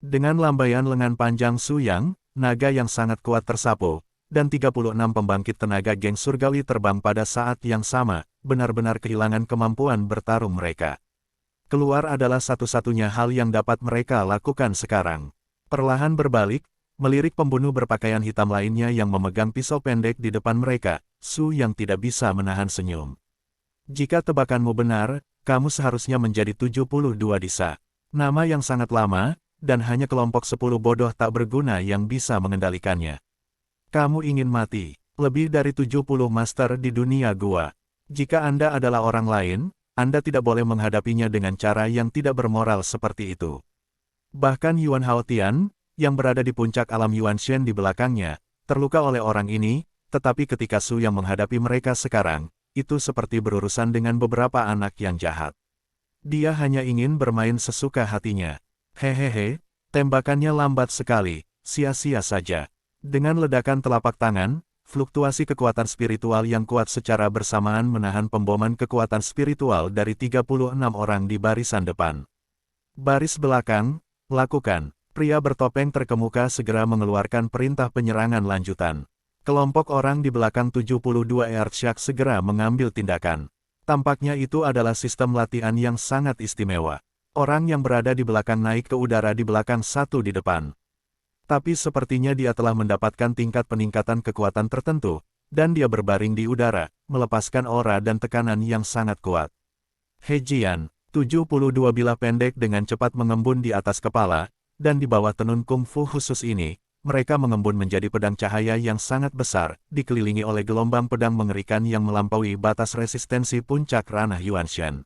Dengan lambaian lengan panjang Su Yang, naga yang sangat kuat tersapu, dan 36 pembangkit tenaga geng surgawi terbang pada saat yang sama, benar-benar kehilangan kemampuan bertarung mereka. Keluar adalah satu-satunya hal yang dapat mereka lakukan sekarang. Perlahan berbalik, melirik pembunuh berpakaian hitam lainnya yang memegang pisau pendek di depan mereka, Su yang tidak bisa menahan senyum. Jika tebakanmu benar, kamu seharusnya menjadi 72 disa. Nama yang sangat lama, dan hanya kelompok 10 bodoh tak berguna yang bisa mengendalikannya. Kamu ingin mati, lebih dari 70 master di dunia gua. Jika Anda adalah orang lain, Anda tidak boleh menghadapinya dengan cara yang tidak bermoral seperti itu. Bahkan Yuan Haotian, yang berada di puncak alam Yuan Shen di belakangnya, terluka oleh orang ini, tetapi ketika Su yang menghadapi mereka sekarang, itu seperti berurusan dengan beberapa anak yang jahat. Dia hanya ingin bermain sesuka hatinya. Hehehe, tembakannya lambat sekali, sia-sia saja. Dengan ledakan telapak tangan, fluktuasi kekuatan spiritual yang kuat secara bersamaan menahan pemboman kekuatan spiritual dari 36 orang di barisan depan. Baris belakang, lakukan. Pria bertopeng terkemuka segera mengeluarkan perintah penyerangan lanjutan. Kelompok orang di belakang 72 Earthshark segera mengambil tindakan. Tampaknya itu adalah sistem latihan yang sangat istimewa. Orang yang berada di belakang naik ke udara di belakang satu di depan. Tapi sepertinya dia telah mendapatkan tingkat peningkatan kekuatan tertentu, dan dia berbaring di udara, melepaskan aura dan tekanan yang sangat kuat. Hejian, 72 bilah pendek dengan cepat mengembun di atas kepala, dan di bawah tenun kungfu khusus ini, mereka mengembun menjadi pedang cahaya yang sangat besar, dikelilingi oleh gelombang pedang mengerikan yang melampaui batas resistensi puncak ranah Yuan Shen.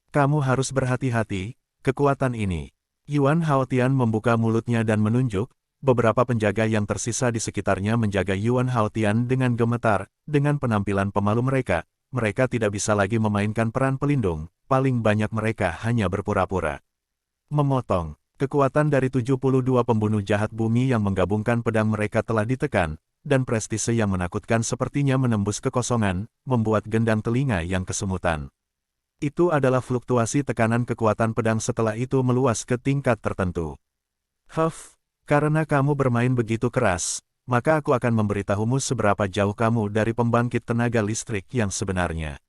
Kamu harus berhati-hati, kekuatan ini. Yuan Haotian membuka mulutnya dan menunjuk, beberapa penjaga yang tersisa di sekitarnya menjaga Yuan Haotian dengan gemetar, dengan penampilan pemalu mereka tidak bisa lagi memainkan peran pelindung, paling banyak mereka hanya berpura-pura. Memotong. Kekuatan dari 72 pembunuh jahat bumi yang menggabungkan pedang mereka telah ditekan, dan prestise yang menakutkan sepertinya menembus kekosongan, membuat gendang telinga yang kesemutan. Itu adalah fluktuasi tekanan kekuatan pedang setelah itu meluas ke tingkat tertentu. Karena kamu bermain begitu keras, maka aku akan memberitahumu seberapa jauh kamu dari pembangkit tenaga listrik yang sebenarnya.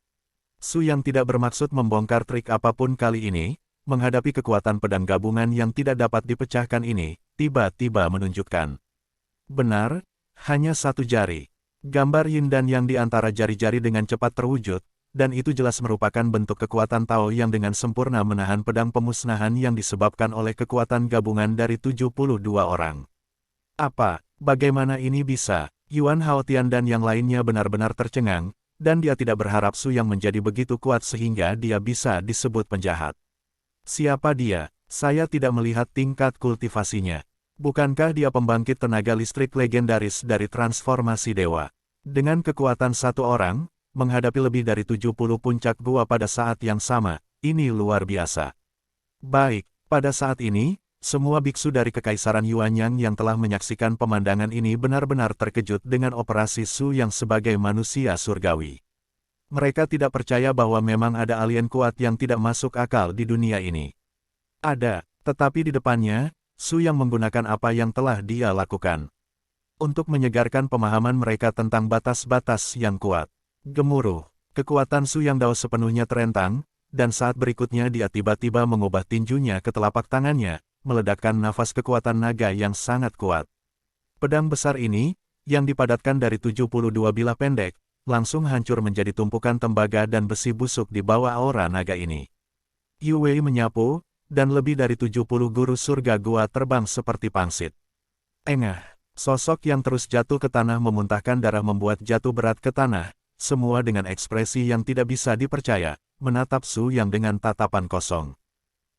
Su yang tidak bermaksud membongkar trik apapun kali ini, menghadapi kekuatan pedang gabungan yang tidak dapat dipecahkan ini, tiba-tiba menunjukkan. Benar, hanya satu jari. Gambar yin dan yang di antara jari-jari dengan cepat terwujud, dan itu jelas merupakan bentuk kekuatan Tao yang dengan sempurna menahan pedang pemusnahan yang disebabkan oleh kekuatan gabungan dari 72 orang. Bagaimana ini bisa? Yuan Haotian dan yang lainnya benar-benar tercengang, dan dia tidak berharap Su yang menjadi begitu kuat sehingga dia bisa disebut penjahat. Siapa dia? Saya tidak melihat tingkat kultivasinya. Bukankah dia pembangkit tenaga listrik legendaris dari transformasi dewa? Dengan kekuatan satu orang, menghadapi lebih dari 70 puncak gua pada saat yang sama, ini luar biasa. Baik, pada saat ini, semua biksu dari Kekaisaran Yuanyang yang telah menyaksikan pemandangan ini benar-benar terkejut dengan operasi Su yang sebagai manusia surgawi. Mereka tidak percaya bahwa memang ada alien kuat yang tidak masuk akal di dunia ini. Ada, tetapi di depannya, Su yang menggunakan apa yang telah dia lakukan. Untuk menyegarkan pemahaman mereka tentang batas-batas yang kuat. Gemuruh, kekuatan Su yang Dao sepenuhnya terentang, dan saat berikutnya dia tiba-tiba mengubah tinjunya ke telapak tangannya, meledakkan nafas kekuatan naga yang sangat kuat. Pedang besar ini, yang dipadatkan dari 72 bilah pendek, langsung hancur menjadi tumpukan tembaga dan besi busuk di bawah aura naga ini. Yu Wei menyapu, dan lebih dari 70 guru surga gua terbang seperti pangsit. Engah, sosok yang terus jatuh ke tanah memuntahkan darah membuat jatuh berat ke tanah, semua dengan ekspresi yang tidak bisa dipercaya, menatap Su yang dengan tatapan kosong.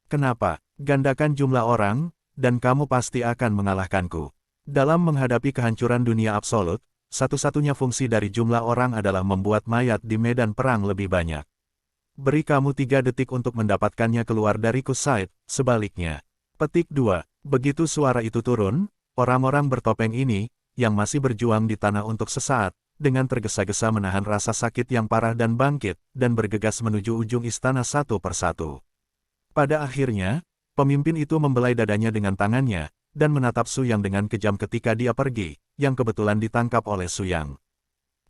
Kenapa? Gandakan jumlah orang, dan kamu pasti akan mengalahkanku. Dalam menghadapi kehancuran dunia absolut, satu-satunya fungsi dari jumlah orang adalah membuat mayat di medan perang lebih banyak. Beri kamu 3 detik untuk mendapatkannya keluar dari Kusaid, sebaliknya. Petik 2. Begitu suara itu turun, orang-orang bertopeng ini, yang masih berjuang di tanah untuk sesaat, dengan tergesa-gesa menahan rasa sakit yang parah dan bangkit, dan bergegas menuju ujung istana satu persatu. Pada akhirnya, Pemimpin itu membelai dadanya dengan tangannya, dan menatap Su Yang dengan kejam ketika dia pergi, yang kebetulan ditangkap oleh Su Yang.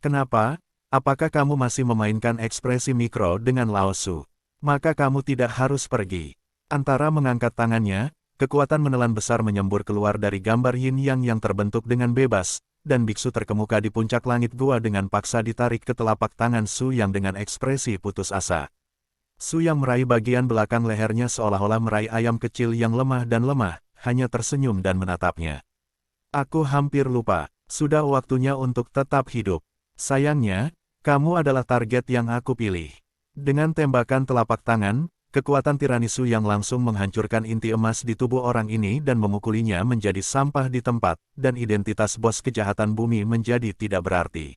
Kenapa? Apakah kamu masih memainkan ekspresi mikro dengan Lao Su? Maka kamu tidak harus pergi. Antara mengangkat tangannya, kekuatan menelan besar menyembur keluar dari gambar yin yang terbentuk dengan bebas, dan biksu terkemuka di puncak langit gua dengan paksa ditarik ke telapak tangan Su Yang dengan ekspresi putus asa. Su Yang meraih bagian belakang lehernya seolah-olah meraih ayam kecil yang lemah dan lemah, hanya tersenyum dan menatapnya. Aku hampir lupa, sudah waktunya untuk tetap hidup. Sayangnya, kamu adalah target yang aku pilih. Dengan tembakan telapak tangan, kekuatan tirani Su Yang langsung menghancurkan inti emas di tubuh orang ini dan memukulinya menjadi sampah di tempat, dan identitas bos kejahatan bumi menjadi tidak berarti.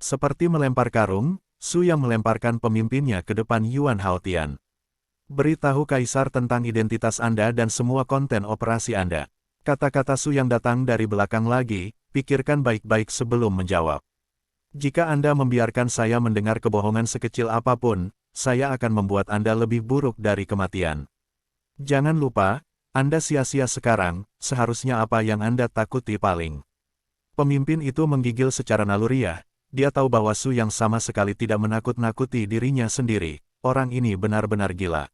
Seperti melempar karung, Su Yang melemparkan pemimpinnya ke depan Yuan Haotian. Beritahu Kaisar tentang identitas Anda dan semua konten operasi Anda. Kata-kata Su Yang datang dari belakang lagi, pikirkan baik-baik sebelum menjawab. Jika Anda membiarkan saya mendengar kebohongan sekecil apapun, saya akan membuat Anda lebih buruk dari kematian. Jangan lupa, Anda sia-sia sekarang, seharusnya apa yang Anda takuti paling. Pemimpin itu menggigil secara naluriah, dia tahu bahwa Su Yang sama sekali tidak menakut-nakuti dirinya sendiri, orang ini benar-benar gila.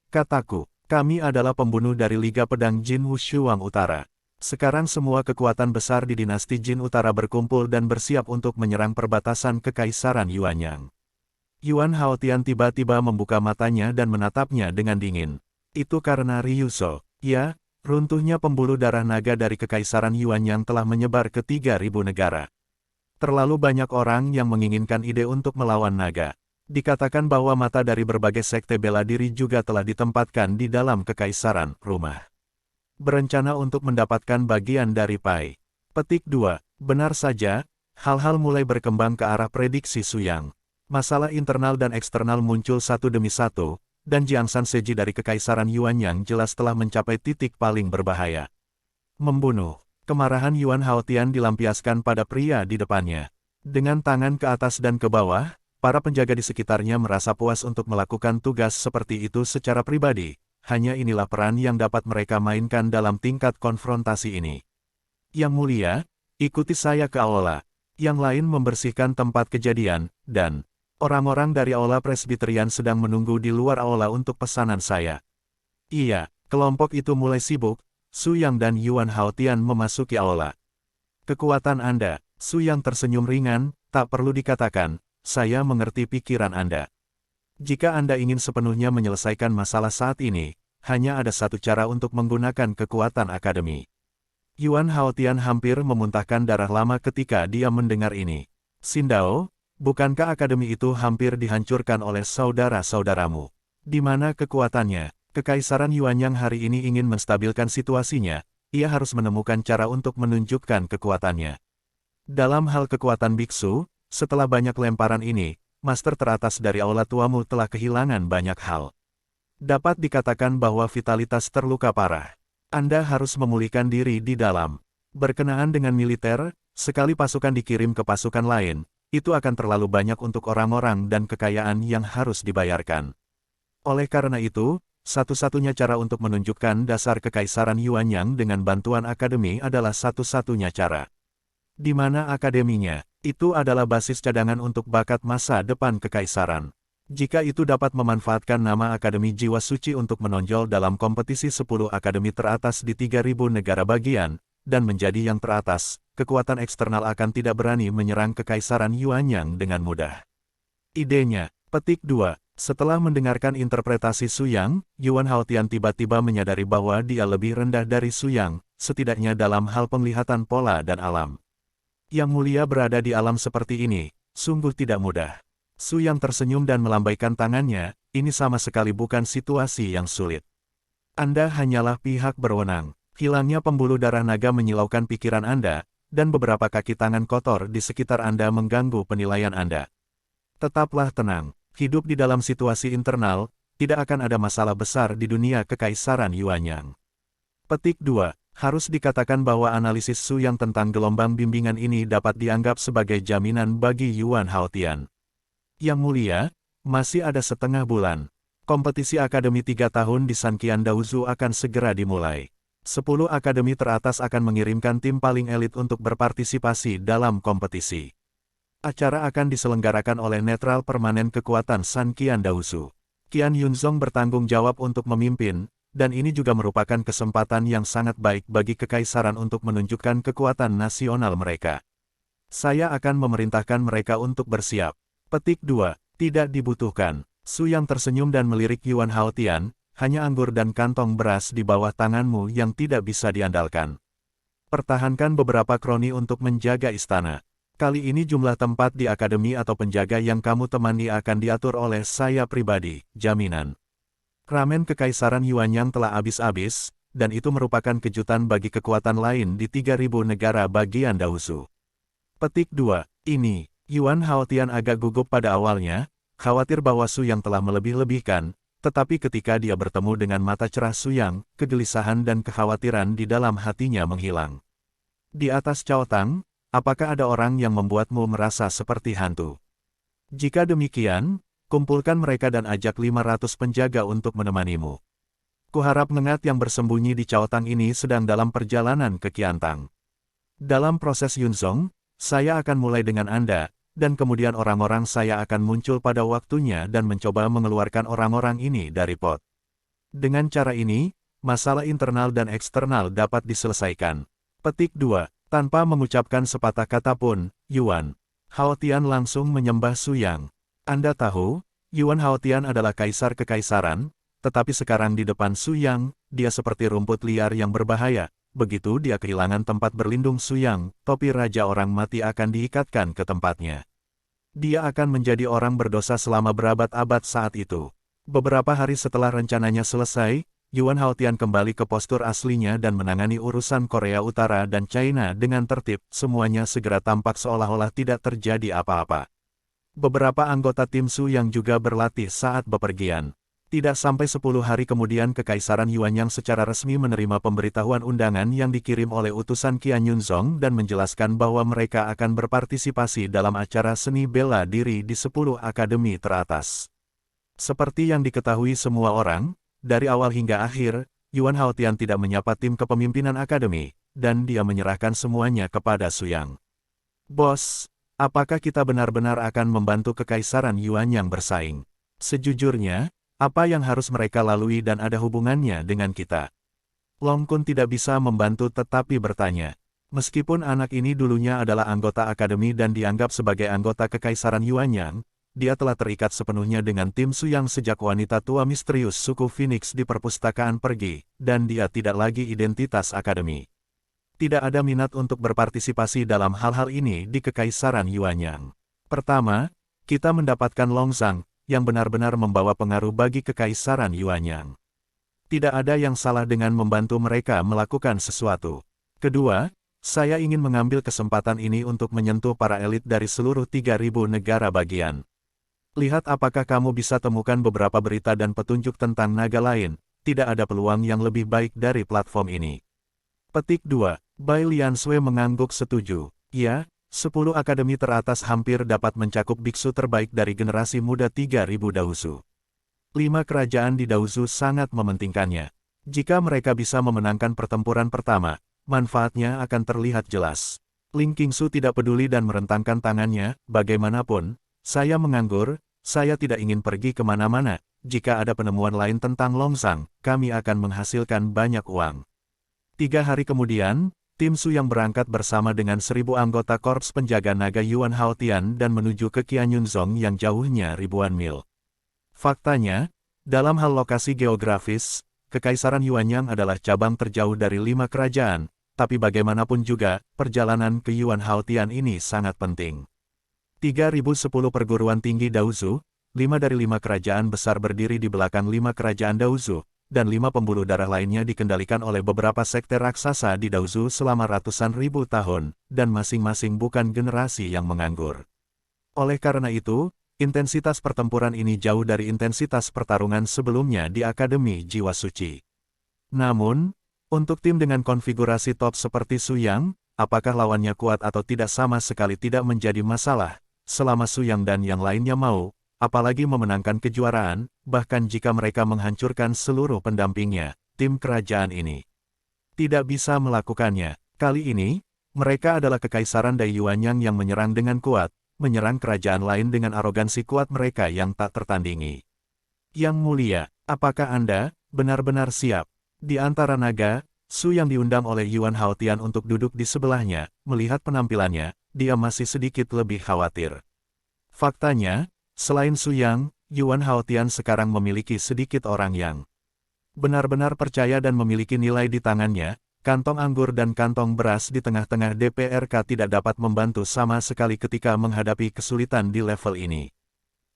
Kataku, kami adalah pembunuh dari Liga Pedang Jin Wushuang Utara. Sekarang semua kekuatan besar di dinasti Jin Utara berkumpul dan bersiap untuk menyerang perbatasan Kekaisaran Yuanyang. Yuan Haotian tiba-tiba membuka matanya dan menatapnya dengan dingin. Itu karena Ryuso. Ya, runtuhnya pembuluh darah naga dari Kekaisaran Yuanyang telah menyebar ke 3.000 negara. Terlalu banyak orang yang menginginkan ide untuk melawan naga. Dikatakan bahwa mata dari berbagai sekte bela diri juga telah ditempatkan di dalam Kekaisaran Rumah. Berencana untuk mendapatkan bagian dari Pai. Petik 2. Benar saja, hal-hal mulai berkembang ke arah prediksi Su Yang. Masalah internal dan eksternal muncul satu demi satu, dan Jiangsan Seji dari Kekaisaran Yuanyang jelas telah mencapai titik paling berbahaya. Membunuh. Kemarahan Yuan Haotian dilampiaskan pada pria di depannya. Dengan tangan ke atas dan ke bawah, para penjaga di sekitarnya merasa puas untuk melakukan tugas seperti itu secara pribadi. Hanya inilah peran yang dapat mereka mainkan dalam tingkat konfrontasi ini. Yang mulia, ikuti saya ke aula. Yang lain membersihkan tempat kejadian, dan orang-orang dari aula presbiterian sedang menunggu di luar aula untuk pesanan saya. Iya, kelompok itu mulai sibuk. Su Yang dan Yuan Haotian memasuki aula. Kekuatan Anda, Su Yang tersenyum ringan, tak perlu dikatakan, saya mengerti pikiran Anda. Jika Anda ingin sepenuhnya menyelesaikan masalah saat ini, hanya ada satu cara untuk menggunakan kekuatan akademi. Yuan Haotian hampir memuntahkan darah lama ketika dia mendengar ini. Xindao, bukankah akademi itu hampir dihancurkan oleh saudara-saudaramu? Di mana kekuatannya? Kekaisaran Yuanyang hari ini ingin menstabilkan situasinya, ia harus menemukan cara untuk menunjukkan kekuatannya. Dalam hal kekuatan biksu, setelah banyak lemparan ini, master teratas dari aula tuamu telah kehilangan banyak hal. Dapat dikatakan bahwa vitalitas terluka parah. Anda harus memulihkan diri di dalam. Berkenaan dengan militer, sekali pasukan dikirim ke pasukan lain, itu akan terlalu banyak untuk orang-orang dan kekayaan yang harus dibayarkan. Oleh karena itu, satu-satunya cara untuk menunjukkan dasar Kekaisaran Yuanyang dengan bantuan akademi adalah satu-satunya cara. Di mana akademinya? Itu adalah basis cadangan untuk bakat masa depan kekaisaran. Jika itu dapat memanfaatkan nama Akademi Jiwa Suci untuk menonjol dalam kompetisi 10 akademi teratas di 3.000 negara bagian, dan menjadi yang teratas, kekuatan eksternal akan tidak berani menyerang Kekaisaran Yuanyang dengan mudah. Idenya, petik 2. Setelah mendengarkan interpretasi Su Yang, Yuan Haotian tiba-tiba menyadari bahwa dia lebih rendah dari Su Yang, setidaknya dalam hal penglihatan pola dan alam. Yang mulia berada di alam seperti ini, sungguh tidak mudah. Su Yang tersenyum dan melambaikan tangannya, ini sama sekali bukan situasi yang sulit. Anda hanyalah pihak berwenang. Hilangnya pembuluh darah naga menyilaukan pikiran Anda, dan beberapa kaki tangan kotor di sekitar Anda mengganggu penilaian Anda. Tetaplah tenang, hidup di dalam situasi internal, tidak akan ada masalah besar di dunia Kekaisaran Yuanyang. Petik 2. Harus dikatakan bahwa analisis Su Yang tentang gelombang bimbingan ini dapat dianggap sebagai jaminan bagi Yuan Haotian. Yang mulia, masih ada setengah bulan. Kompetisi Akademi 3 tahun di Sanqian Daozu akan segera dimulai. 10 akademi teratas akan mengirimkan tim paling elit untuk berpartisipasi dalam kompetisi. Acara akan diselenggarakan oleh Netral Permanen Kekuatan Sanqian Daozu. Qian Yunzong bertanggung jawab untuk memimpin, dan ini juga merupakan kesempatan yang sangat baik bagi kekaisaran untuk menunjukkan kekuatan nasional mereka. Saya akan memerintahkan mereka untuk bersiap. Petik 2. Tidak dibutuhkan. Su Yang tersenyum dan melirik Yuan Haotian, hanya anggur dan kantong beras di bawah tanganmu yang tidak bisa diandalkan. Pertahankan beberapa kroni untuk menjaga istana. Kali ini jumlah tempat di akademi atau penjaga yang kamu temani akan diatur oleh saya pribadi, jaminan. Ramen Kekaisaran Yuanyang telah habis-habis, dan itu merupakan kejutan bagi kekuatan lain di 3.000 negara bagian Daozu. Petik 2. Ini, Yuan Haotian agak gugup pada awalnya, khawatir bahwa Su Yang telah melebih-lebihkan, tetapi ketika dia bertemu dengan mata cerah Su Yang, kegelisahan dan kekhawatiran di dalam hatinya menghilang. Di atas Cao Tang, apakah ada orang yang membuatmu merasa seperti hantu? Jika demikian, kumpulkan mereka dan ajak 500 penjaga untuk menemanimu. Kuharap Nengat yang bersembunyi di Cao Tang ini sedang dalam perjalanan ke Qiantang. Dalam proses Yunzong, saya akan mulai dengan Anda, dan kemudian orang-orang saya akan muncul pada waktunya dan mencoba mengeluarkan orang-orang ini dari pot. Dengan cara ini, masalah internal dan eksternal dapat diselesaikan. Petik 2. Tanpa mengucapkan sepatah kata pun, Yuan Haotian langsung menyembah Su Yang. Anda tahu, Yuan Haotian adalah kaisar kekaisaran, tetapi sekarang di depan Su Yang, dia seperti rumput liar yang berbahaya. Begitu dia kehilangan tempat berlindung Su Yang, topi raja orang mati akan diikatkan ke tempatnya. Dia akan menjadi orang berdosa selama berabad-abad saat itu. Beberapa hari setelah rencananya selesai, Yuan Haotian kembali ke postur aslinya dan menangani urusan Korea Utara dan China dengan tertib, semuanya segera tampak seolah-olah tidak terjadi apa-apa. Beberapa anggota tim Su Yang juga berlatih saat bepergian. Tidak sampai 10 hari kemudian Kekaisaran Yuanyang secara resmi menerima pemberitahuan undangan yang dikirim oleh utusan Qian Yunzong dan menjelaskan bahwa mereka akan berpartisipasi dalam acara seni bela diri di 10 akademi teratas. Seperti yang diketahui semua orang, dari awal hingga akhir, Yuan Haotian tidak menyapa tim kepemimpinan akademi, dan dia menyerahkan semuanya kepada Su Yang. Bos, apakah kita benar-benar akan membantu Kekaisaran Yuanyang bersaing? Sejujurnya, apa yang harus mereka lalui dan ada hubungannya dengan kita? Long Kun tidak bisa membantu tetapi bertanya. Meskipun anak ini dulunya adalah anggota akademi dan dianggap sebagai anggota Kekaisaran Yuanyang, dia telah terikat sepenuhnya dengan tim Su Yang sejak wanita tua misterius suku Phoenix di perpustakaan pergi, dan dia tidak lagi identitas akademi. Tidak ada minat untuk berpartisipasi dalam hal-hal ini di Kekaisaran Yuanyang. Pertama, kita mendapatkan Long Zhang, yang benar-benar membawa pengaruh bagi Kekaisaran Yuanyang. Tidak ada yang salah dengan membantu mereka melakukan sesuatu. Kedua, saya ingin mengambil kesempatan ini untuk menyentuh para elit dari seluruh 3.000 negara bagian. Lihat apakah kamu bisa temukan beberapa berita dan petunjuk tentang naga lain, tidak ada peluang yang lebih baik dari platform ini. Petik 2. Bai Liansui mengangguk setuju. Ya, 10 akademi teratas hampir dapat mencakup biksu terbaik dari generasi muda 3.000 Daozu. 5 kerajaan di Daozu sangat mementingkannya. Jika mereka bisa memenangkan pertempuran pertama, manfaatnya akan terlihat jelas. Ling Qingsu tidak peduli dan merentangkan tangannya, bagaimanapun, saya menganggur, saya tidak ingin pergi kemana-mana, jika ada penemuan lain tentang Long Zhang, kami akan menghasilkan banyak uang. 3 hari kemudian, tim Su Yang berangkat bersama dengan 1.000 anggota Korps Penjaga Naga Yuan Haotian dan menuju ke Qian Yunzong yang jauhnya ribuan mil. Faktanya, dalam hal lokasi geografis, Kekaisaran Yuanyang adalah cabang terjauh dari 5 kerajaan, tapi bagaimanapun juga, perjalanan ke Yuan Haotian ini sangat penting. 3.010 perguruan tinggi Daozu, 5 dari 5 kerajaan besar berdiri di belakang 5 kerajaan Daozu, dan 5 pembuluh darah lainnya dikendalikan oleh beberapa sekte raksasa di Daozu selama ratusan ribu tahun, dan masing-masing bukan generasi yang menganggur. Oleh karena itu, intensitas pertempuran ini jauh dari intensitas pertarungan sebelumnya di Akademi Jiwa Suci. Namun, untuk tim dengan konfigurasi top seperti Su Yang, apakah lawannya kuat atau tidak sama sekali tidak menjadi masalah, selama Su Yang dan yang lainnya mau, apalagi memenangkan kejuaraan, bahkan jika mereka menghancurkan seluruh pendampingnya, tim kerajaan ini tidak bisa melakukannya. Kali ini, mereka adalah Kekaisaran Dai Yuanyang yang menyerang dengan kuat, menyerang kerajaan lain dengan arogansi kuat mereka yang tak tertandingi. Yang mulia, apakah Anda benar-benar siap? Di antara naga, Su yang diundang oleh Yuan Haotian untuk duduk di sebelahnya, melihat penampilannya, dia masih sedikit lebih khawatir. Faktanya, selain Su Yang, Yuan Haotian sekarang memiliki sedikit orang yang benar-benar percaya dan memiliki nilai di tangannya. Kantong anggur dan kantong beras di tengah-tengah DPRK tidak dapat membantu sama sekali ketika menghadapi kesulitan di level ini.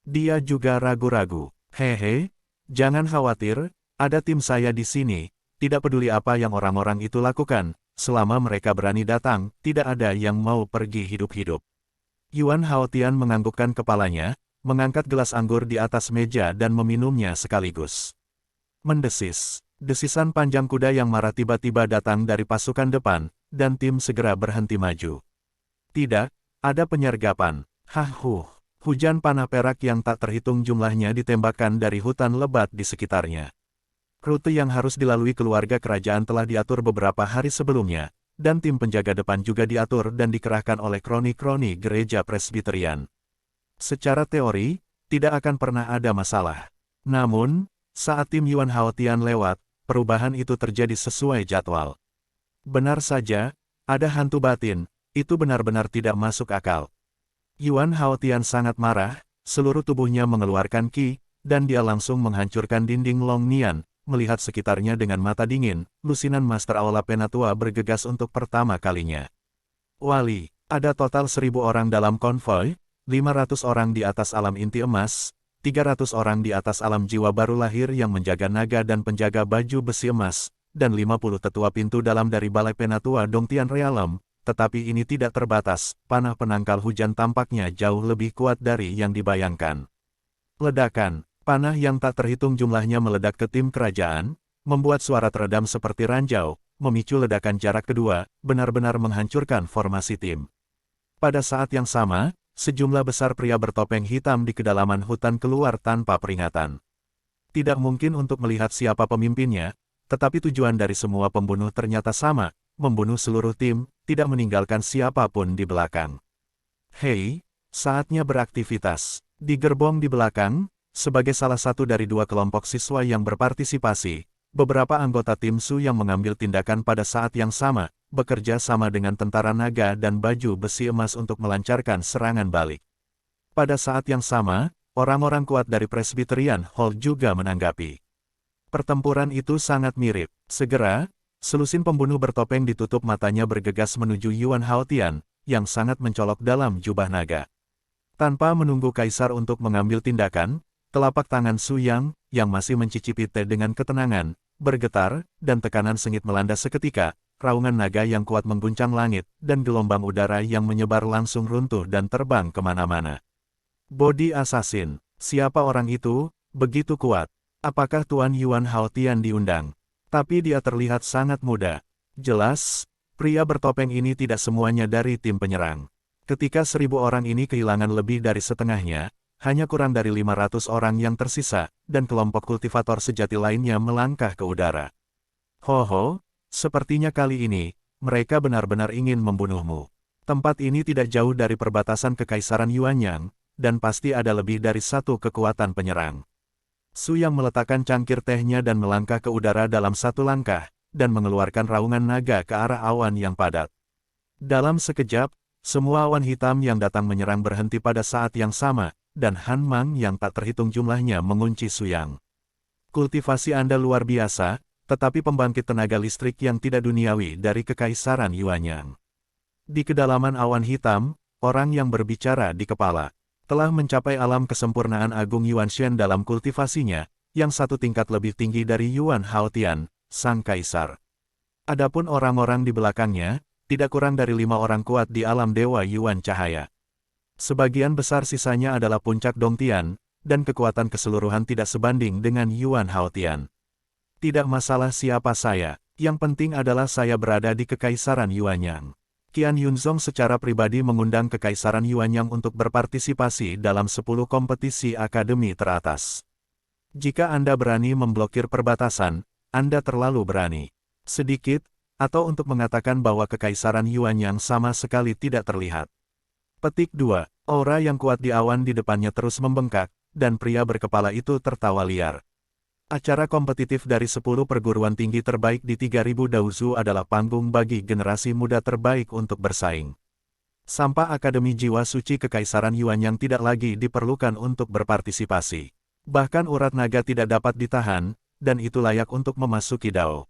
Dia juga ragu-ragu. Hehe, jangan khawatir, ada tim saya di sini. Tidak peduli apa yang orang-orang itu lakukan, selama mereka berani datang, tidak ada yang mau pergi hidup-hidup. Yuan Haotian menganggukkan kepalanya, mengangkat gelas anggur di atas meja dan meminumnya sekaligus. Mendesis. Desisan panjang kuda yang marah tiba-tiba datang dari pasukan depan, dan tim segera berhenti maju. Tidak, ada penyergapan. Hujan panah perak yang tak terhitung jumlahnya ditembakkan dari hutan lebat di sekitarnya. Rute yang harus dilalui keluarga kerajaan telah diatur beberapa hari sebelumnya, dan tim penjaga depan juga diatur dan dikerahkan oleh kroni-kroni gereja Presbyterian. Secara teori, tidak akan pernah ada masalah. Namun, saat tim Yuan Haotian lewat, perubahan itu terjadi sesuai jadwal. Benar saja, ada hantu batin, itu benar-benar tidak masuk akal. Yuan Haotian sangat marah, seluruh tubuhnya mengeluarkan ki, dan dia langsung menghancurkan dinding Long Nian, melihat sekitarnya dengan mata dingin. Lusinan Master Aula Penatua bergegas untuk pertama kalinya. Wali, ada total 1.000 orang dalam konvoi, 500 orang di atas alam inti emas, 300 orang di atas alam jiwa baru lahir yang menjaga naga dan penjaga baju besi emas, dan 50 tetua pintu dalam dari Balai Penatua Dongtian Realm, tetapi ini tidak terbatas, panah penangkal hujan tampaknya jauh lebih kuat dari yang dibayangkan. Ledakan, panah yang tak terhitung jumlahnya meledak ke tim kerajaan, membuat suara teredam seperti ranjau, memicu ledakan jarak kedua, benar-benar menghancurkan formasi tim. Pada saat yang sama, sejumlah besar pria bertopeng hitam di kedalaman hutan keluar tanpa peringatan. Tidak mungkin untuk melihat siapa pemimpinnya, tetapi tujuan dari semua pembunuh ternyata sama, membunuh seluruh tim, tidak meninggalkan siapapun di belakang. Hei, saatnya beraktivitas. Di gerbong di belakang, sebagai salah satu dari 2 kelompok siswa yang berpartisipasi, beberapa anggota tim Su yang mengambil tindakan pada saat yang sama, bekerja sama dengan tentara naga dan baju besi emas untuk melancarkan serangan balik. Pada saat yang sama, orang-orang kuat dari Presbyterian Hall juga menanggapi. Pertempuran itu sangat mirip. Segera, selusin pembunuh bertopeng ditutup matanya bergegas menuju Yuan Haotian, yang sangat mencolok dalam jubah naga. Tanpa menunggu kaisar untuk mengambil tindakan, telapak tangan Su Yang, yang masih mencicipi teh dengan ketenangan, bergetar, dan tekanan sengit melanda seketika. Raungan naga yang kuat mengguncang langit, dan gelombang udara yang menyebar langsung runtuh dan terbang kemana-mana. Body Assassin, siapa orang itu, begitu kuat? Apakah Tuan Yuan Haotian diundang? Tapi dia terlihat sangat muda. Jelas, pria bertopeng ini tidak semuanya dari tim penyerang. Ketika 1.000 orang ini kehilangan lebih dari setengahnya, hanya kurang dari 500 orang yang tersisa, dan kelompok kultivator sejati lainnya melangkah ke udara. Ho, sepertinya kali ini, mereka benar-benar ingin membunuhmu. Tempat ini tidak jauh dari perbatasan Kekaisaran Yuanyang, dan pasti ada lebih dari satu kekuatan penyerang. Su yang meletakkan cangkir tehnya dan melangkah ke udara dalam satu langkah, dan mengeluarkan raungan naga ke arah awan yang padat. Dalam sekejap, semua awan hitam yang datang menyerang berhenti pada saat yang sama, dan Han Mang yang tak terhitung jumlahnya mengunci Su Yang. Kultivasi Anda luar biasa, tetapi pembangkit tenaga listrik yang tidak duniawi dari Kekaisaran Yuanyang. Di kedalaman awan hitam, orang yang berbicara di kepala telah mencapai alam kesempurnaan agung Yuan Shen dalam kultivasinya, yang satu tingkat lebih tinggi dari Yuan Haotian, sang kaisar. Adapun orang-orang di belakangnya, tidak kurang dari 5 orang kuat di alam dewa Yuan Cahaya. Sebagian besar sisanya adalah puncak Dongtian, dan kekuatan keseluruhan tidak sebanding dengan Yuan Haotian. Tidak masalah siapa saya, yang penting adalah saya berada di Kekaisaran Yuanyang. Qian Yunzong secara pribadi mengundang Kekaisaran Yuanyang untuk berpartisipasi dalam 10 kompetisi akademi teratas. Jika Anda berani memblokir perbatasan, Anda terlalu berani. Sedikit, atau untuk mengatakan bahwa Kekaisaran Yuanyang sama sekali tidak terlihat. Petik 2. Aura yang kuat di awan di depannya terus membengkak, dan pria berkepala itu tertawa liar. Acara kompetitif dari 10 perguruan tinggi terbaik di 3000 Daozu adalah panggung bagi generasi muda terbaik untuk bersaing. Sampah Akademi Jiwa Suci Kekaisaran Yuanyang tidak lagi diperlukan untuk berpartisipasi. Bahkan urat naga tidak dapat ditahan, dan itu layak untuk memasuki Dao.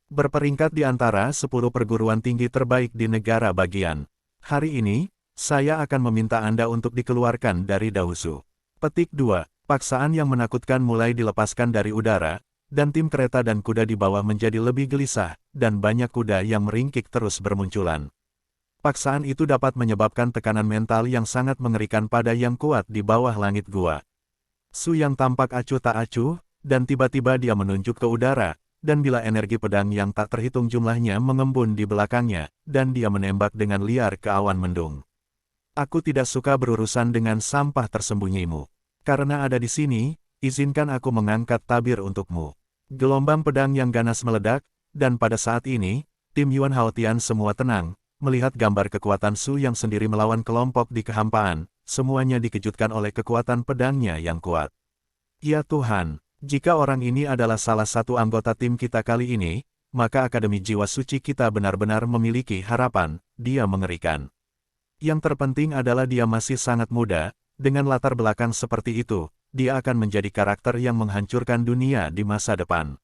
Berperingkat di antara 10 perguruan tinggi terbaik di negara bagian. Hari ini, saya akan meminta Anda untuk dikeluarkan dari Daozu. Petik 2. Paksaan yang menakutkan mulai dilepaskan dari udara, dan tim kereta dan kuda di bawah menjadi lebih gelisah, dan banyak kuda yang meringkik terus bermunculan. Paksaan itu dapat menyebabkan tekanan mental yang sangat mengerikan pada yang kuat di bawah langit gua. Su yang tampak acuh tak acuh, dan tiba-tiba dia menunjuk ke udara, dan bila energi pedang yang tak terhitung jumlahnya mengembun di belakangnya, dan dia menembak dengan liar ke awan mendung. Aku tidak suka berurusan dengan sampah tersembunyimu. Karena ada di sini, izinkan aku mengangkat tabir untukmu. Gelombang pedang yang ganas meledak, dan pada saat ini, tim Yuan Haotian semua tenang, melihat gambar kekuatan Su yang sendiri melawan kelompok di kehampaan, semuanya dikejutkan oleh kekuatan pedangnya yang kuat. Ya Tuhan, jika orang ini adalah salah satu anggota tim kita kali ini, maka Akademi Jiwa Suci kita benar-benar memiliki harapan, dia mengerikan. Yang terpenting adalah dia masih sangat muda. Dengan latar belakang seperti itu, dia akan menjadi karakter yang menghancurkan dunia di masa depan.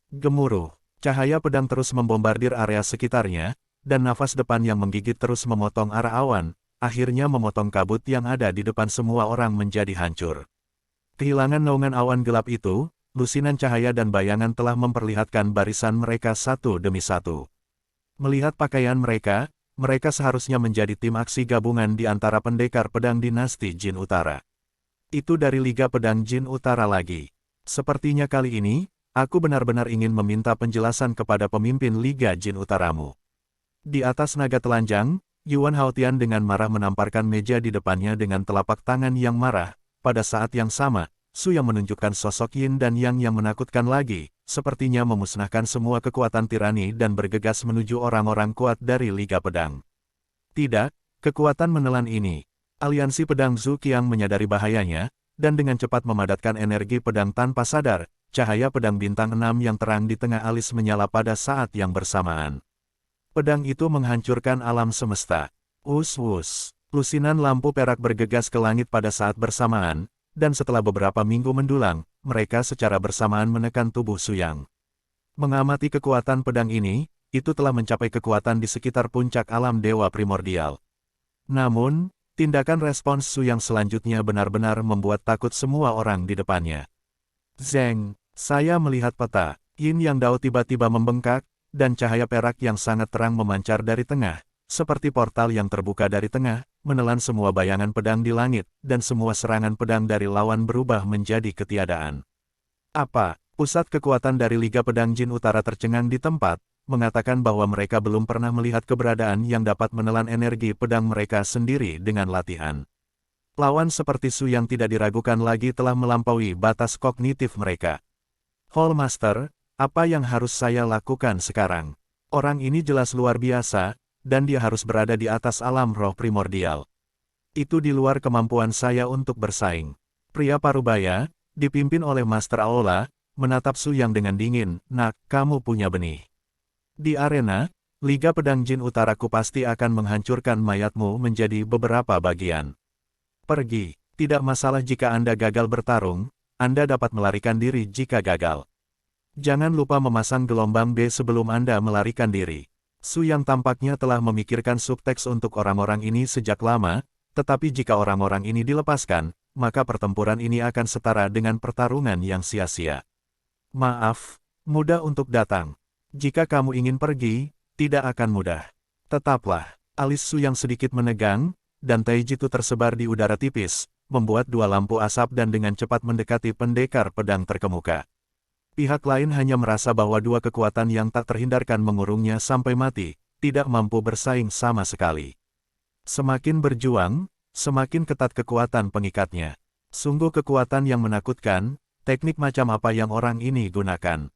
Gemuruh, cahaya pedang terus membombardir area sekitarnya, dan nafas depan yang menggigit terus memotong arah awan, akhirnya memotong kabut yang ada di depan semua orang menjadi hancur. Kehilangan naungan awan gelap itu, lusinan cahaya dan bayangan telah memperlihatkan barisan mereka satu demi satu. Melihat pakaian mereka seharusnya menjadi tim aksi gabungan di antara pendekar pedang dinasti Jin Utara. Itu dari Liga Pedang Jin Utara lagi. Sepertinya kali ini, aku benar-benar ingin meminta penjelasan kepada pemimpin Liga Jin Utaramu. Di atas naga telanjang, Yuan Haotian dengan marah menamparkan meja di depannya dengan telapak tangan yang marah. Pada saat yang sama, Su yang menunjukkan sosok Yin dan Yang yang menakutkan lagi, sepertinya memusnahkan semua kekuatan tirani dan bergegas menuju orang-orang kuat dari Liga Pedang. Tidak, kekuatan menelan ini. Aliansi Pedang Zhu Qiang menyadari bahayanya, dan dengan cepat memadatkan energi pedang tanpa sadar, cahaya pedang bintang 6 yang terang di tengah alis menyala pada saat yang bersamaan. Pedang itu menghancurkan alam semesta. Us-us, lusinan lampu perak bergegas ke langit pada saat bersamaan, dan setelah beberapa minggu mendulang, mereka secara bersamaan menekan tubuh Su Yang. Mengamati kekuatan pedang ini, itu telah mencapai kekuatan di sekitar puncak alam dewa primordial. Namun, tindakan respons Su Yang selanjutnya benar-benar membuat takut semua orang di depannya. Zeng, saya melihat peta. Yin Yang Dao tiba-tiba membengkak, dan cahaya perak yang sangat terang memancar dari tengah, seperti portal yang terbuka dari tengah, menelan semua bayangan pedang di langit, dan semua serangan pedang dari lawan berubah menjadi ketiadaan. Apa? Pusat kekuatan dari Liga Pedang Jin Utara tercengang di tempat, mengatakan bahwa mereka belum pernah melihat keberadaan yang dapat menelan energi pedang mereka sendiri dengan latihan. Lawan seperti Su yang tidak diragukan lagi telah melampaui batas kognitif mereka. Hall Master, apa yang harus saya lakukan sekarang? Orang ini jelas luar biasa, dan dia harus berada di atas alam roh primordial. Itu di luar kemampuan saya untuk bersaing. Pria parubaya, dipimpin oleh Master Aola, menatap Su Yang dengan dingin. Nak, kamu punya benih. Di arena, Liga Pedang Jin Utaraku pasti akan menghancurkan mayatmu menjadi beberapa bagian. Pergi, tidak masalah jika Anda gagal bertarung, Anda dapat melarikan diri jika gagal. Jangan lupa memasang gelombang B sebelum Anda melarikan diri. Su Yang tampaknya telah memikirkan subteks untuk orang-orang ini sejak lama, tetapi jika orang-orang ini dilepaskan, maka pertempuran ini akan setara dengan pertarungan yang sia-sia. Maaf, mudah untuk datang. Jika kamu ingin pergi, tidak akan mudah. Tetaplah. Alis Su Yang sedikit menegang, dan Taijitu tersebar di udara tipis, membuat dua lampu asap dan dengan cepat mendekati pendekar pedang terkemuka. Pihak lain hanya merasa bahwa dua kekuatan yang tak terhindarkan mengurungnya sampai mati, tidak mampu bersaing sama sekali. Semakin berjuang, semakin ketat kekuatan pengikatnya. Sungguh kekuatan yang menakutkan, teknik macam apa yang orang ini gunakan.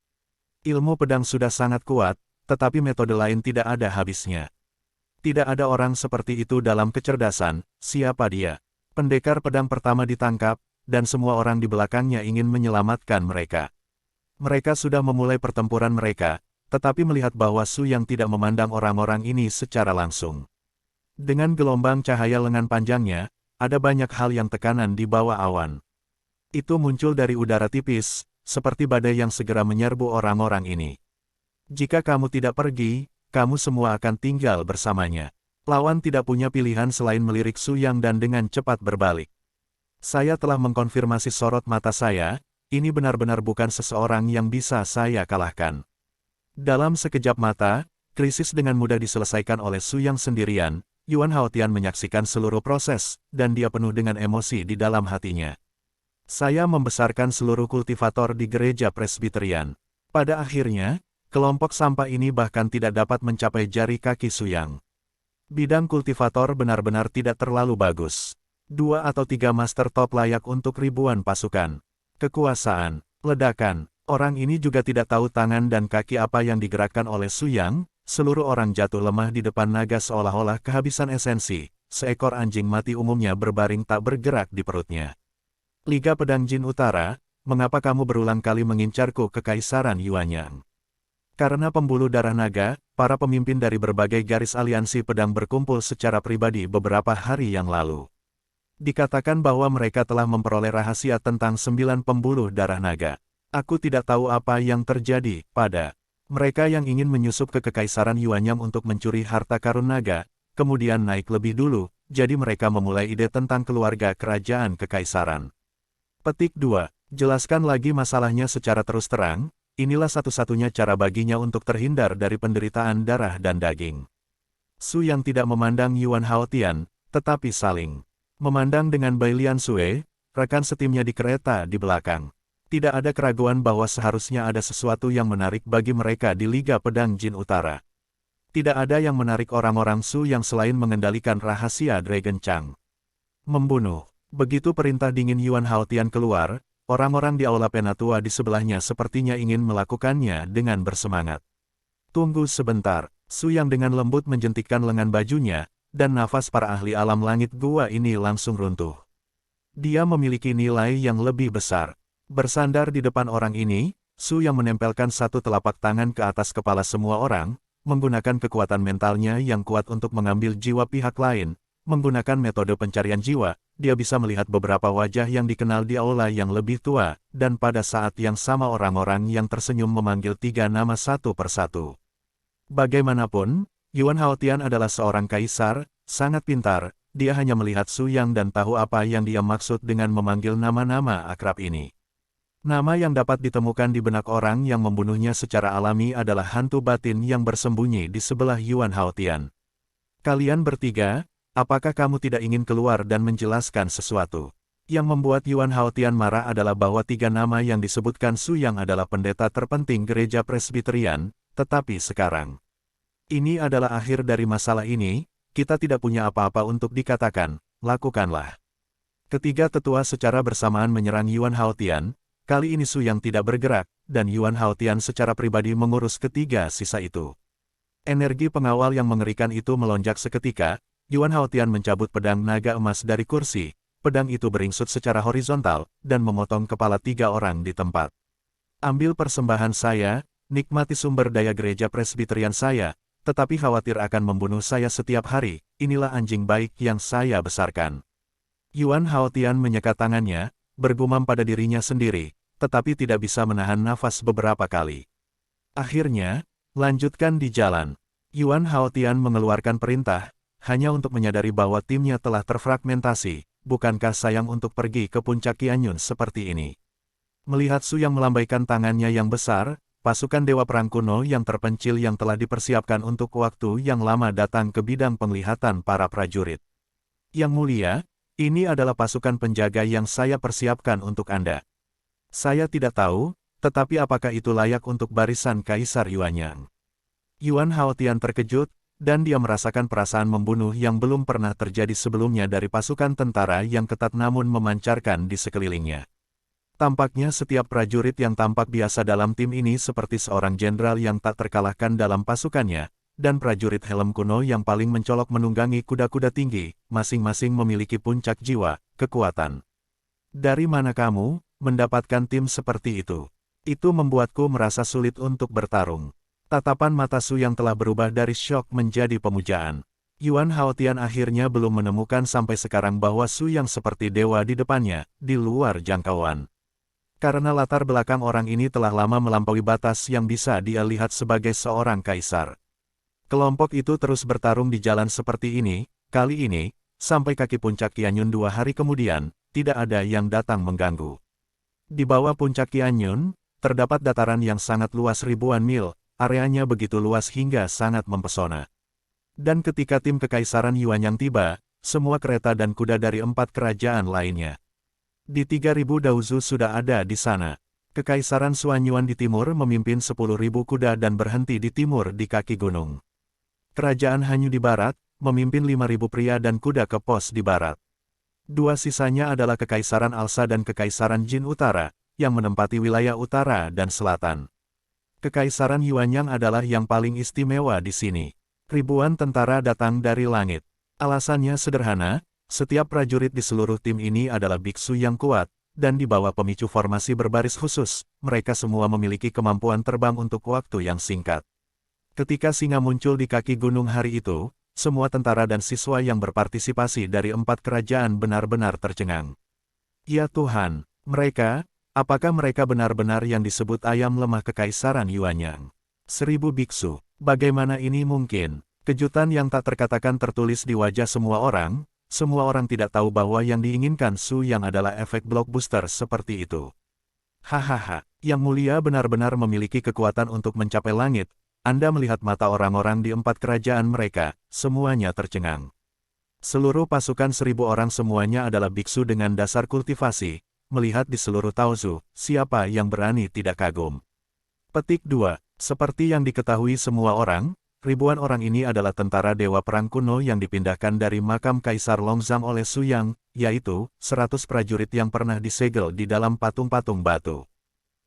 Ilmu pedang sudah sangat kuat, tetapi metode lain tidak ada habisnya. Tidak ada orang seperti itu dalam kecerdasan. Siapa dia? Pendekar pedang pertama ditangkap, dan semua orang di belakangnya ingin menyelamatkan mereka. Mereka sudah memulai pertempuran mereka, tetapi melihat bahwa Su Yang tidak memandang orang-orang ini secara langsung. Dengan gelombang cahaya lengan panjangnya, ada banyak hal yang tekanan di bawah awan. Itu muncul dari udara tipis, seperti badai yang segera menyerbu orang-orang ini. Jika kamu tidak pergi, kamu semua akan tinggal bersamanya. Lawan tidak punya pilihan selain melirik Su Yang dan dengan cepat berbalik. Saya telah mengkonfirmasi sorot mata saya, ini benar-benar bukan seseorang yang bisa saya kalahkan. Dalam sekejap mata, krisis dengan mudah diselesaikan oleh Su Yang sendirian. Yuan Haotian menyaksikan seluruh proses, dan dia penuh dengan emosi di dalam hatinya. Saya membesarkan seluruh kultivator di gereja Presbyterian. Pada akhirnya, kelompok sampah ini bahkan tidak dapat mencapai jari kaki Su Yang. Bidang kultivator benar-benar tidak terlalu bagus. 2 atau 3 master top layak untuk ribuan pasukan. Kekuasaan, ledakan, orang ini juga tidak tahu tangan dan kaki apa yang digerakkan oleh Su Yang. Seluruh orang jatuh lemah di depan naga seolah-olah kehabisan esensi. Seekor anjing mati umumnya berbaring tak bergerak di perutnya. Liga Pedang Jin Utara, mengapa kamu berulang kali mengincarku ke Kekaisaran Yuanyang? Karena pembuluh darah naga, para pemimpin dari berbagai garis aliansi pedang berkumpul secara pribadi beberapa hari yang lalu. Dikatakan bahwa mereka telah memperoleh rahasia tentang 9 pembuluh darah naga. Aku tidak tahu apa yang terjadi pada mereka yang ingin menyusup ke Kekaisaran Yuanyang untuk mencuri harta karun naga, kemudian naik lebih dulu, jadi mereka memulai ide tentang keluarga kerajaan Kekaisaran. Petik 2. Jelaskan lagi masalahnya secara terus terang, inilah satu-satunya cara baginya untuk terhindar dari penderitaan darah dan daging. Su Yang tidak memandang Yuan Haotian, tetapi saling memandang dengan Bai Lian Sui, rekan setimnya di kereta di belakang. Tidak ada keraguan bahwa seharusnya ada sesuatu yang menarik bagi mereka di Liga Pedang Jin Utara. Tidak ada yang menarik orang-orang Su yang selain mengendalikan rahasia Dragon Chang. Membunuh. Begitu perintah dingin Yuan Haotian keluar, orang-orang di aula penatua di sebelahnya sepertinya ingin melakukannya dengan bersemangat. Tunggu sebentar, Su Yang dengan lembut menjentikkan lengan bajunya, dan nafas para ahli alam langit gua ini langsung runtuh. Dia memiliki nilai yang lebih besar. Bersandar di depan orang ini, Su Yang menempelkan satu telapak tangan ke atas kepala semua orang, menggunakan kekuatan mentalnya yang kuat untuk mengambil jiwa pihak lain. Menggunakan metode pencarian jiwa, dia bisa melihat beberapa wajah yang dikenal di aula yang lebih tua, dan pada saat yang sama orang-orang yang tersenyum memanggil 3 nama satu persatu. Bagaimanapun, Yuan Haotian adalah seorang kaisar, sangat pintar, dia hanya melihat Su Yang dan tahu apa yang dia maksud dengan memanggil nama-nama akrab ini. Nama yang dapat ditemukan di benak orang yang membunuhnya secara alami adalah hantu batin yang bersembunyi di sebelah Yuan Haotian. Kalian bertiga, apakah kamu tidak ingin keluar dan menjelaskan sesuatu? Yang membuat Yuan Haotian marah adalah bahwa 3 nama yang disebutkan Su Yang adalah pendeta terpenting gereja Presbyterian, tetapi sekarang ini adalah akhir dari masalah ini, kita tidak punya apa-apa untuk dikatakan, lakukanlah. Ketiga tetua secara bersamaan menyerang Yuan Haotian. Kali ini Su Yang tidak bergerak, dan Yuan Haotian secara pribadi mengurus ketiga sisa itu. Energi pengawal yang mengerikan itu melonjak seketika, Yuan Haotian mencabut pedang naga emas dari kursi, pedang itu beringsut secara horizontal, dan memotong kepala 3 orang di tempat. Ambil persembahan saya, nikmati sumber daya gereja Presbyterian saya, tetapi khawatir akan membunuh saya setiap hari, inilah anjing baik yang saya besarkan. Yuan Haotian menyekat tangannya, bergumam pada dirinya sendiri, tetapi tidak bisa menahan nafas beberapa kali. Akhirnya, lanjutkan di jalan. Yuan Haotian mengeluarkan perintah, hanya untuk menyadari bahwa timnya telah terfragmentasi, bukankah sayang untuk pergi ke puncak Qianyun seperti ini? Melihat Su Yang melambaikan tangannya yang besar, pasukan Dewa Perang kuno yang terpencil yang telah dipersiapkan untuk waktu yang lama datang ke bidang penglihatan para prajurit. Yang mulia, ini adalah pasukan penjaga yang saya persiapkan untuk Anda. Saya tidak tahu, tetapi apakah itu layak untuk barisan Kaisar Yuanyang? Yuan Haotian terkejut, dan dia merasakan perasaan membunuh yang belum pernah terjadi sebelumnya dari pasukan tentara yang ketat namun memancarkan di sekelilingnya. Tampaknya setiap prajurit yang tampak biasa dalam tim ini seperti seorang jenderal yang tak terkalahkan dalam pasukannya, dan prajurit helm kuno yang paling mencolok menunggangi kuda-kuda tinggi, masing-masing memiliki puncak jiwa, kekuatan. Dari mana kamu mendapatkan tim seperti itu? Itu membuatku merasa sulit untuk bertarung. Tatapan mata Su yang telah berubah dari syok menjadi pemujaan. Yuan Haotian akhirnya belum menemukan sampai sekarang bahwa Su yang seperti dewa di depannya, di luar jangkauan. Karena latar belakang orang ini telah lama melampaui batas yang bisa dia lihat sebagai seorang kaisar. Kelompok itu terus bertarung di jalan seperti ini, kali ini, sampai kaki puncak Qianyun 2 hari kemudian, tidak ada yang datang mengganggu. Di bawah puncak Qianyun, terdapat dataran yang sangat luas ribuan mil, areanya begitu luas hingga sangat mempesona. Dan ketika tim Kekaisaran Yuanyang tiba, semua kereta dan kuda dari 4 kerajaan lainnya di 3.000 Daozu sudah ada di sana. Kekaisaran Suanyuan di timur memimpin 10.000 kuda dan berhenti di timur di kaki gunung. Kerajaan Hanyu di barat, memimpin 5.000 pria dan kuda ke pos di barat. Dua sisanya adalah Kekaisaran Alsa dan Kekaisaran Jin Utara, yang menempati wilayah utara dan selatan. Kekaisaran Yuanyang adalah yang paling istimewa di sini. Ribuan tentara datang dari langit. Alasannya sederhana, setiap prajurit di seluruh tim ini adalah biksu yang kuat, dan di bawah pemicu formasi berbaris khusus, mereka semua memiliki kemampuan terbang untuk waktu yang singkat. Ketika singa muncul di kaki gunung hari itu, semua tentara dan siswa yang berpartisipasi dari 4 kerajaan benar-benar tercengang. Ya Tuhan, apakah mereka benar-benar yang disebut ayam lemah Kekaisaran Yuanyang? 1000 biksu, bagaimana ini mungkin? Kejutan yang tak terkatakan tertulis di wajah semua orang. Semua orang tidak tahu bahwa yang diinginkan Su yang adalah efek blockbuster seperti itu. Hahaha, Yang Mulia benar-benar memiliki kekuatan untuk mencapai langit. Anda melihat mata orang-orang di 4 kerajaan mereka, semuanya tercengang. Seluruh pasukan 1000 orang semuanya adalah biksu dengan dasar kultivasi. Melihat di seluruh Taozu, siapa yang berani tidak kagum. Petik 2. Seperti yang diketahui semua orang, ribuan orang ini adalah tentara dewa perang kuno yang dipindahkan dari makam Kaisar Longzang oleh Su Yang, yaitu 100 prajurit yang pernah disegel di dalam patung-patung batu.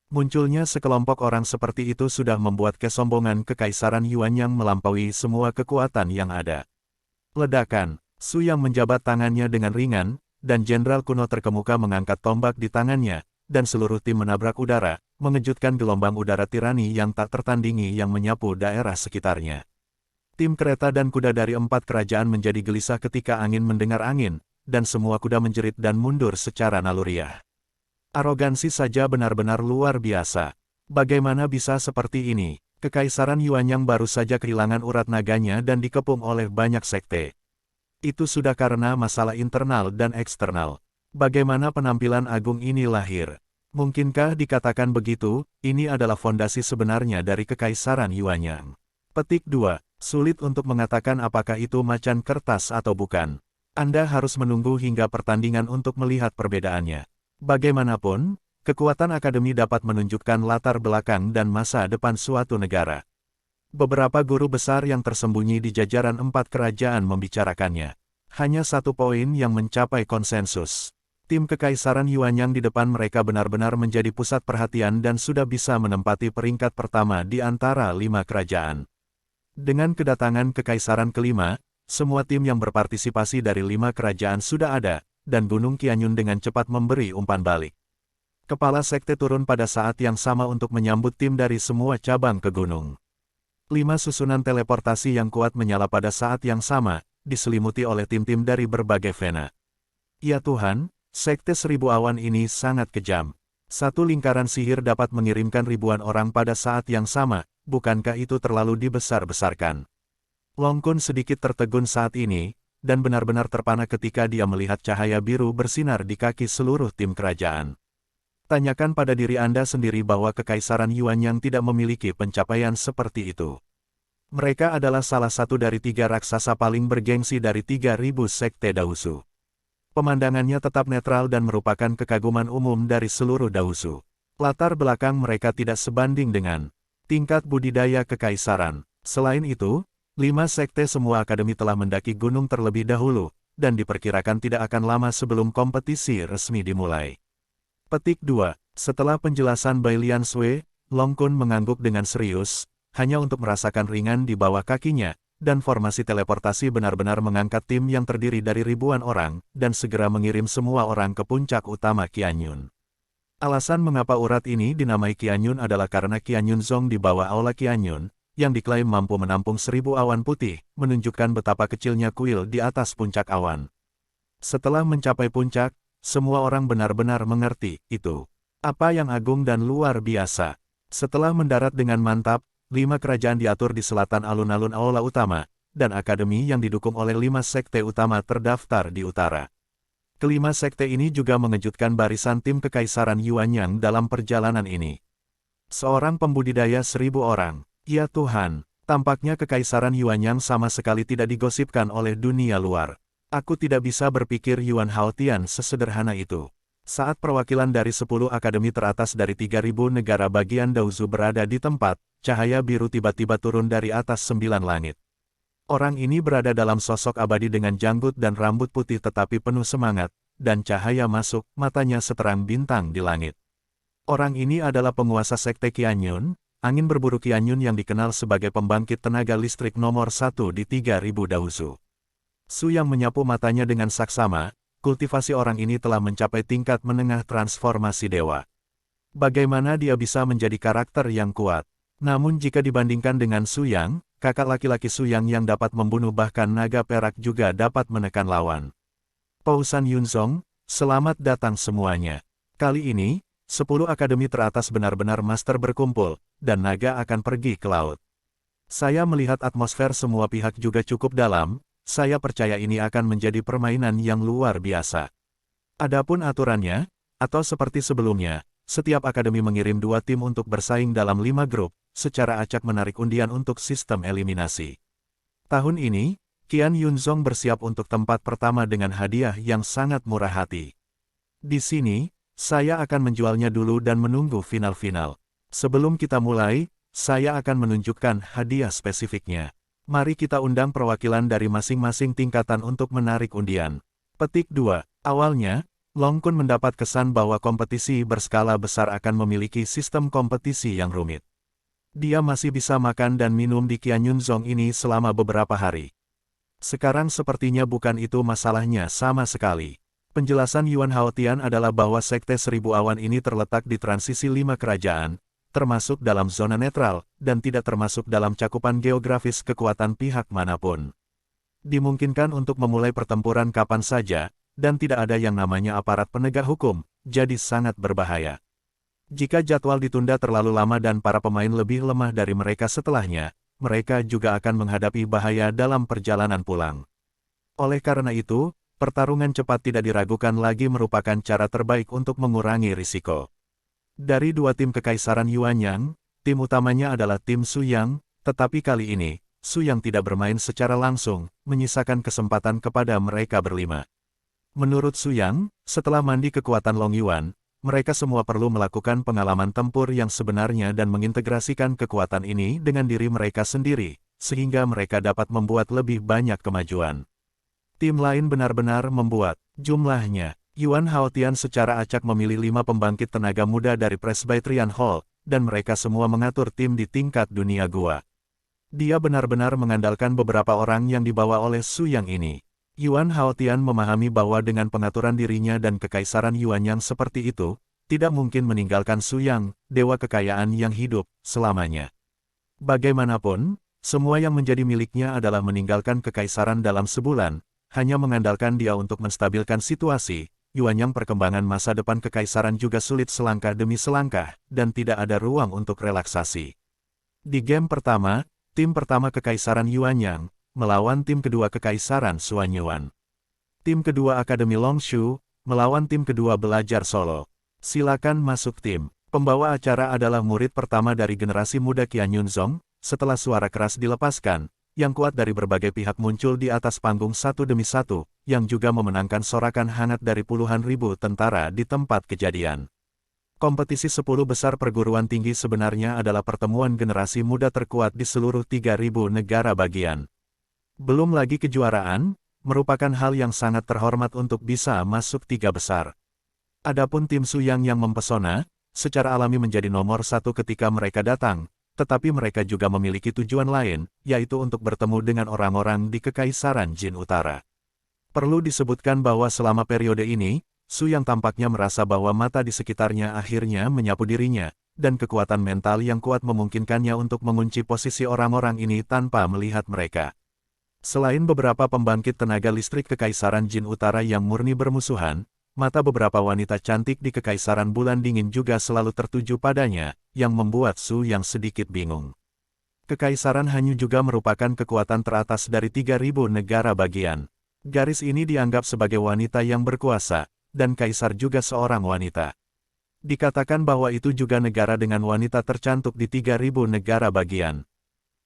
Munculnya sekelompok orang seperti itu sudah membuat kesombongan Kekaisaran Yuanyang melampaui semua kekuatan yang ada. Ledakan, Su Yang menjabat tangannya dengan ringan, dan jenderal kuno terkemuka mengangkat tombak di tangannya, dan seluruh tim menabrak udara, mengejutkan gelombang udara tirani yang tak tertandingi yang menyapu daerah sekitarnya. Tim kereta dan kuda dari 4 kerajaan menjadi gelisah ketika angin mendengar angin, dan semua kuda menjerit dan mundur secara naluriah. Arogansi saja benar-benar luar biasa. Bagaimana bisa seperti ini? Kekaisaran Yuanyang baru saja kehilangan urat naganya dan dikepung oleh banyak sekte. Itu sudah karena masalah internal dan eksternal. Bagaimana penampilan agung ini lahir? Mungkinkah dikatakan begitu, ini adalah fondasi sebenarnya dari Kekaisaran Yuanyang. Petik 2. Sulit untuk mengatakan apakah itu macan kertas atau bukan. Anda harus menunggu hingga pertandingan untuk melihat perbedaannya. Bagaimanapun, kekuatan akademi dapat menunjukkan latar belakang dan masa depan suatu negara. Beberapa guru besar yang tersembunyi di jajaran 4 kerajaan membicarakannya. Hanya satu poin yang mencapai konsensus. Tim Kekaisaran Yuanyang di depan mereka benar-benar menjadi pusat perhatian dan sudah bisa menempati peringkat pertama di antara 5 kerajaan. Dengan kedatangan Kekaisaran kelima, semua tim yang berpartisipasi dari 5 kerajaan sudah ada, dan Gunung Qianyun dengan cepat memberi umpan balik. Kepala sekte turun pada saat yang sama untuk menyambut tim dari semua cabang ke gunung. 5 susunan teleportasi yang kuat menyala pada saat yang sama, diselimuti oleh tim-tim dari berbagai vena. Ya Tuhan! Sekte 1000 awan ini sangat kejam. Satu lingkaran sihir dapat mengirimkan ribuan orang pada saat yang sama, bukankah itu terlalu dibesar-besarkan? Long Kun sedikit tertegun saat ini, dan benar-benar terpana ketika dia melihat cahaya biru bersinar di kaki seluruh tim kerajaan. Tanyakan pada diri Anda sendiri bahwa Kekaisaran Yuanyang tidak memiliki pencapaian seperti itu. Mereka adalah salah satu dari 3 raksasa paling bergengsi dari 3.000 sekte Daozu. Pemandangannya tetap netral dan merupakan kekaguman umum dari seluruh Daozu. Latar belakang mereka tidak sebanding dengan tingkat budidaya kekaisaran. Selain itu, 5 sekte semua akademi telah mendaki gunung terlebih dahulu, dan diperkirakan tidak akan lama sebelum kompetisi resmi dimulai. Petik 2. Setelah penjelasan Bai Lian Sui, Long Kun mengangguk dengan serius, hanya untuk merasakan ringan di bawah kakinya, dan formasi teleportasi benar-benar mengangkat tim yang terdiri dari ribuan orang, dan segera mengirim semua orang ke puncak utama Qianyun. Alasan mengapa urat ini dinamai Qianyun adalah karena Qianyun Zong di bawah aula Qianyun, yang diklaim mampu menampung 1000 awan putih, menunjukkan betapa kecilnya kuil di atas puncak awan. Setelah mencapai puncak, semua orang benar-benar mengerti itu. Apa yang agung dan luar biasa. Setelah mendarat dengan mantap, 5 kerajaan diatur di selatan alun-alun aula utama, dan akademi yang didukung oleh 5 sekte utama terdaftar di utara. Kelima sekte ini juga mengejutkan barisan tim Kekaisaran Yuanyang dalam perjalanan ini. Seorang pembudidaya 1000 orang. Ya Tuhan, tampaknya Kekaisaran Yuanyang sama sekali tidak digosipkan oleh dunia luar. Aku tidak bisa berpikir Yuan Haotian sesederhana itu. Saat perwakilan dari 10 akademi teratas dari 3000 negara bagian Daozu berada di tempat, cahaya biru tiba-tiba turun dari atas 9 langit. Orang ini berada dalam sosok abadi dengan janggut dan rambut putih tetapi penuh semangat, dan cahaya masuk, matanya seterang bintang di langit. Orang ini adalah penguasa sekte Qianyun, angin berburu Qianyun yang dikenal sebagai pembangkit tenaga listrik nomor 1 di 3000 Daozu. Su yang menyapu matanya dengan saksama, kultivasi orang ini telah mencapai tingkat menengah transformasi dewa. Bagaimana dia bisa menjadi karakter yang kuat? Namun jika dibandingkan dengan Su Yang, kakak laki-laki Su Yang yang dapat membunuh bahkan naga perak juga dapat menekan lawan. Pausan Yunzong, selamat datang semuanya. Kali ini, 10 akademi teratas benar-benar master berkumpul, dan naga akan pergi ke laut. Saya melihat atmosfer semua pihak juga cukup dalam, saya percaya ini akan menjadi permainan yang luar biasa. Adapun aturannya, atau seperti sebelumnya, setiap akademi mengirim 2 tim untuk bersaing dalam 5 grup, secara acak menarik undian untuk sistem eliminasi. Tahun ini, Qian Yunzong bersiap untuk tempat pertama dengan hadiah yang sangat murah hati. Di sini, saya akan menjualnya dulu dan menunggu final-final. Sebelum kita mulai, saya akan menunjukkan hadiah spesifiknya. Mari kita undang perwakilan dari masing-masing tingkatan untuk menarik undian. Petik 2. Awalnya, Long Kun mendapat kesan bahwa kompetisi berskala besar akan memiliki sistem kompetisi yang rumit. Dia masih bisa makan dan minum di Qianyun Zong ini selama beberapa hari. Sekarang sepertinya bukan itu masalahnya sama sekali. Penjelasan Yuan Haotian adalah bahwa Sekte 1000 Awan ini terletak di transisi 5 kerajaan, termasuk dalam zona netral, dan tidak termasuk dalam cakupan geografis kekuatan pihak manapun. Dimungkinkan untuk memulai pertempuran kapan saja, dan tidak ada yang namanya aparat penegak hukum, jadi sangat berbahaya. Jika jadwal ditunda terlalu lama dan para pemain lebih lemah dari mereka setelahnya, mereka juga akan menghadapi bahaya dalam perjalanan pulang. Oleh karena itu, pertarungan cepat tidak diragukan lagi merupakan cara terbaik untuk mengurangi risiko. Dari 2 tim Kekaisaran Yuanyang, tim utamanya adalah tim Su Yang, tetapi kali ini, Su Yang tidak bermain secara langsung, menyisakan kesempatan kepada mereka berlima. Menurut Su Yang, setelah mandi kekuatan Long Yuan, mereka semua perlu melakukan pengalaman tempur yang sebenarnya dan mengintegrasikan kekuatan ini dengan diri mereka sendiri, sehingga mereka dapat membuat lebih banyak kemajuan. Tim lain benar-benar membuat, jumlahnya, Yuan Haotian secara acak memilih 5 pembangkit tenaga muda dari Presbyterian Hall, dan mereka semua mengatur tim di tingkat dunia gua. Dia benar-benar mengandalkan beberapa orang yang dibawa oleh Su Yang ini. Yuan Haotian memahami bahwa dengan pengaturan dirinya dan Kekaisaran Yuanyang seperti itu, tidak mungkin meninggalkan Su Yang, dewa kekayaan yang hidup, selamanya. Bagaimanapun, semua yang menjadi miliknya adalah meninggalkan Kekaisaran dalam sebulan, hanya mengandalkan dia untuk menstabilkan situasi. Yuanyang perkembangan masa depan Kekaisaran juga sulit selangkah demi selangkah, dan tidak ada ruang untuk relaksasi. Di game pertama, tim pertama Kekaisaran Yuanyang, melawan tim kedua Kekaisaran Xuanyuan. Tim kedua Akademi Longshu, melawan tim kedua Belajar Solo. Silakan masuk tim. Pembawa acara adalah murid pertama dari generasi muda Qianyun Zong. Setelah suara keras dilepaskan, yang kuat dari berbagai pihak muncul di atas panggung satu demi satu, yang juga memenangkan sorakan hangat dari puluhan ribu tentara di tempat kejadian. Kompetisi 10 besar perguruan tinggi sebenarnya adalah pertemuan generasi muda terkuat di seluruh 3.000 negara bagian. Belum lagi kejuaraan, merupakan hal yang sangat terhormat untuk bisa masuk 3 besar. Adapun tim Suyang yang mempesona, secara alami menjadi nomor 1 ketika mereka datang, tetapi mereka juga memiliki tujuan lain, yaitu untuk bertemu dengan orang-orang di Kekaisaran Jin Utara. Perlu disebutkan bahwa selama periode ini, Suyang tampaknya merasa bahwa mata di sekitarnya akhirnya menyapu dirinya, dan kekuatan mental yang kuat memungkinkannya untuk mengunci posisi orang-orang ini tanpa melihat mereka. Selain beberapa pembangkit tenaga listrik Kekaisaran Jin Utara yang murni bermusuhan, mata beberapa wanita cantik di Kekaisaran Bulan Dingin juga selalu tertuju padanya, yang membuat Suyang sedikit bingung. Kekaisaran Hanyu juga merupakan kekuatan teratas dari 3.000 negara bagian. Garis ini dianggap sebagai wanita yang berkuasa, dan kaisar juga seorang wanita. Dikatakan bahwa itu juga negara dengan wanita tercantik di 3.000 negara bagian.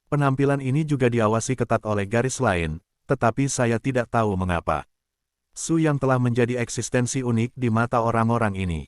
Penampilan ini juga diawasi ketat oleh garis lain, tetapi saya tidak tahu mengapa. Suyang telah menjadi eksistensi unik di mata orang-orang ini.